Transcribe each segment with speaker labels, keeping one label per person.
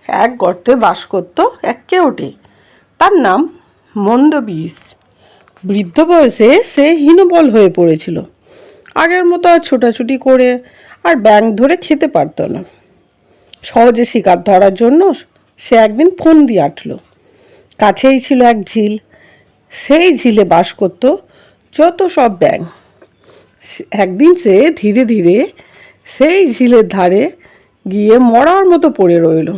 Speaker 1: এক গর্তে বাস করত এক কেউটে। তার নাম মন্দবিষ। বৃদ্ধ বয়সে সে হীনবল হয়ে পড়েছিল। আগের মতো আর ছোটাছুটি করে আর ব্যাঙ ধরে খেতে পারত না। সহজে শিকার ধরার জন্য সে একদিন ফন্দি আঁটল। কাছেই ছিল এক ঝিল। সেই ঝিলে বাস করত যত সব ব্যাঙ। একদিন সে ধীরে ধীরে সেই ঝিলের ধারে গিয়ে মরার মতো পড়ে রইল।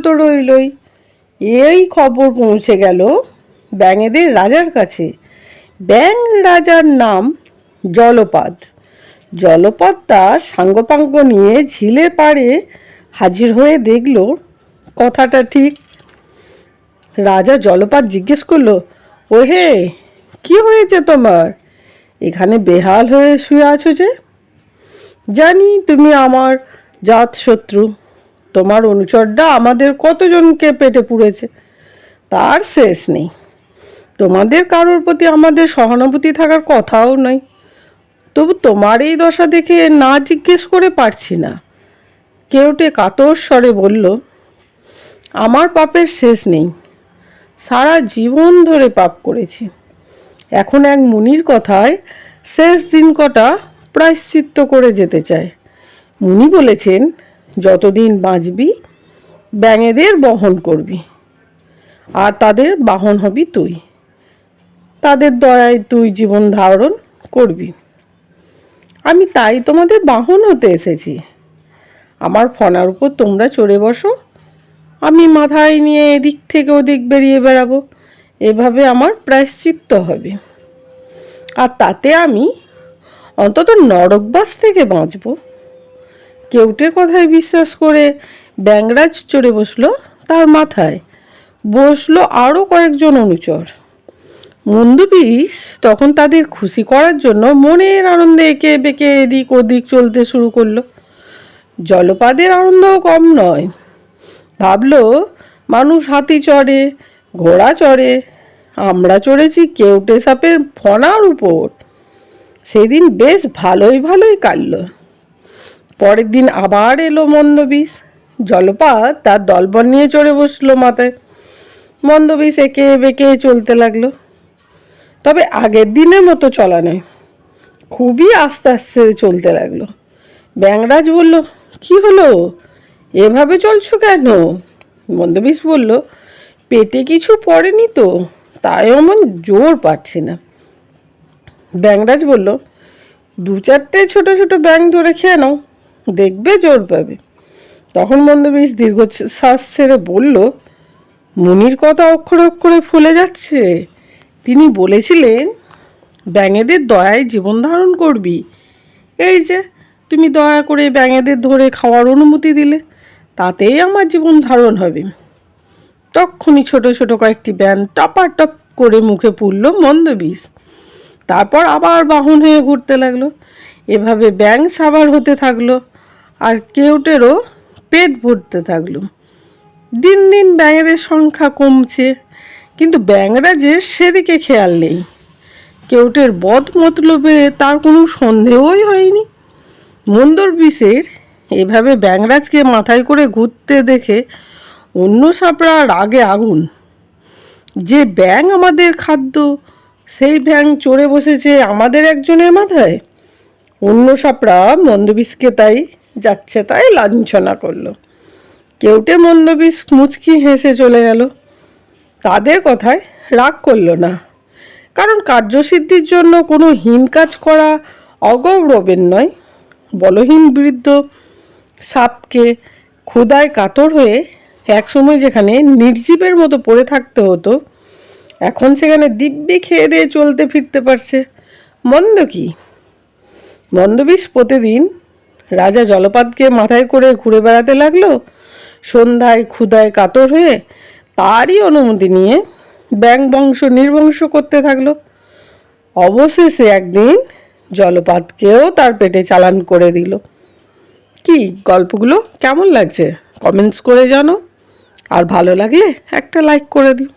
Speaker 1: তো রইলই। এই খবর পৌঁছে গেল ব্যাঙেদের রাজার কাছে। ব্যাঙ রাজার নাম জলপাদ। জলপাদ তার সাঙ্গপাঙ্গ নিয়ে ঝিলের পাড়ে হাজির হয়ে দেখল কথাটা ঠিক। রাজা জলপাদ জিজ্ঞেস করলো, ও হে, কি হয়েছে তোমার? এখানে বেহাল হয়ে শুয়ে আছো যে? জানি তুমি আমার জাত শত্রু। তোমার অনুচরটা আমাদের কতজনকে পেটে পুড়েছে তার শেষ নেই। তোমাদের কারোর প্রতি আমাদের সহানুভূতি থাকার কথাও নয়। তবু তোমার এই দশা দেখে না জিজ্ঞেস করে পারছি না। কেউটে কাতর স্বরে বলল, আমার পাপের শেষ নেই। সারা জীবন ধরে পাপ করেছি। এখন এক মুনির কথায় শেষ দিন কটা প্রায়শ্চিত্ত করে যেতে চায়। মুনি বলেছেন, যতদিন বাঁচবি ব্যাঙেদের বহন করবি, আর তাদের বাহন হবি তুই। তাদের দয়ায় তুই জীবন ধারণ করবি। আমি তাই তোমাদের বাহন হতে এসেছি। আমার ফনার উপর তোমরা চড়ে বসো, আমি মাথায় নিয়ে এদিক থেকে ওদিক বেরিয়ে বেড়াবো। এভাবে আমার প্রায়শ্চিত্ত হবে, আর তাতে আমি অন্তত নরকবাস থেকে বাঁচব। কেউটের কথায় বিশ্বাস করে ব্যাঙরাজ চড়ে বসলো তার মাথায়। বসলো আরও কয়েকজন অনুচর। মন্দবিষ তখন তাদের খুশি করার জন্য মনের আনন্দে একে বেঁকে এদিক ওদিক চলতে শুরু করলো। জলপাদের আনন্দও কম নয়। ভাবলো, মানুষ হাতি চড়ে, ঘোড়া চড়ে, আমরা চড়েছি কেউটে সাপের ফনার উপর। সেদিন বেশ ভালোই কাটল। পরের দিন আবার এলো মন্দবিষ। জলপাদ তার দলবল নিয়ে চড়ে বসলো মাথায়। মন্দবিষ একে বেঁকে চলতে লাগলো। তবে আগের দিনের মতো চলা নয়, খুবই আস্তে আস্তে চলতে লাগলো। ব্যাঙরাজ বলল, কি হলো, এভাবে চলছো কেন? মন্দবিষ বলল, পেটে কিছু পড়েনি তো, তাই এমন জোর পাচ্ছি না। ব্যাঙরাজ বলল, দু চারটে ছোট ছোট ব্যাঙ ধরে খেয়ে নাও, দেখবে জোর পাবে। তখন মন্দবিষ দীর্ঘশ্বাস ছেড়ে বলল, মুনির কথা অক্ষরে অক্ষরে ফুলে যাচ্ছে। তিনি বলেছিলেন, ব্যাঙেদের দয়ায় জীবন ধারণ করবি। এই যে তুমি দয়া করে ব্যাঙেদের ধরে খাওয়ার অনুমতি দিলে, তাতেই আমার জীবন ধারণ হবে। তক্ষুনি ছোট ছোট কয়েকটি ব্যাঙ টপাটপ করে মুখে পুরল মন্দবিষ। তারপর আবার বাহন হয়ে ঘুরতে লাগলো। এভাবে ব্যাঙ সাবার হতে থাকলো, আর কেউটেরও পেট ভরতে থাকলো। দিন দিন ব্যাঙেদের সংখ্যা কমছে, কিন্তু ব্যাঙরাজের সেদিকে খেয়াল নেই। কেউটের বদ মতলবে তার কোনো সন্দেহই হয়নি। মন্দবিষের এভাবে ব্যাঙরাজকে মাথায় করে ঘুরতে দেখে অন্য সাপরা রাগে আগুন। যে ব্যাঙ আমাদের খাদ্য, সেই ব্যাঙ চড়ে বসেছে আমাদের একজনের মাথায়। অন্য সাপরা মন্দবিষকে তাই যাচ্ছে তাই লাঞ্ছনা করলো। কেউটে মন্দবিষ মুচকি হেসে চলে গেল। তাদের কথায় রাগ করল না, কারণ কার্যসিদ্ধির জন্য কোনো হীন কাজ করা অগৌরবের নয়। বলহীন বৃদ্ধ সাপকে ক্ষুধায় কাতর হয়ে একসময় যেখানে নির্জীবের মতো পড়ে থাকতে হতো, এখন সেখানে দিব্যি খেয়ে দিয়ে চলতে ফিরতে পারছে। মন্দ কি? মন্দবিষ প্রতিদিন রাজা জলপাদকে মাথায় করে ঘুরে বেড়াতে লাগলো। সন্ধ্যায় ক্ষুধায় কাতর হয়ে তারই অনুমতি নিয়ে ব্যাঙ বংশ নির্বংশ করতে থাকলো। অবশেষে একদিন জলপাদকেও তার পেটে চালান করে দিল। কি গল্পগুলো কেমন লাগছে কমেন্টস করে জানো, আর ভালো লাগলে একটা লাইক করে দিও।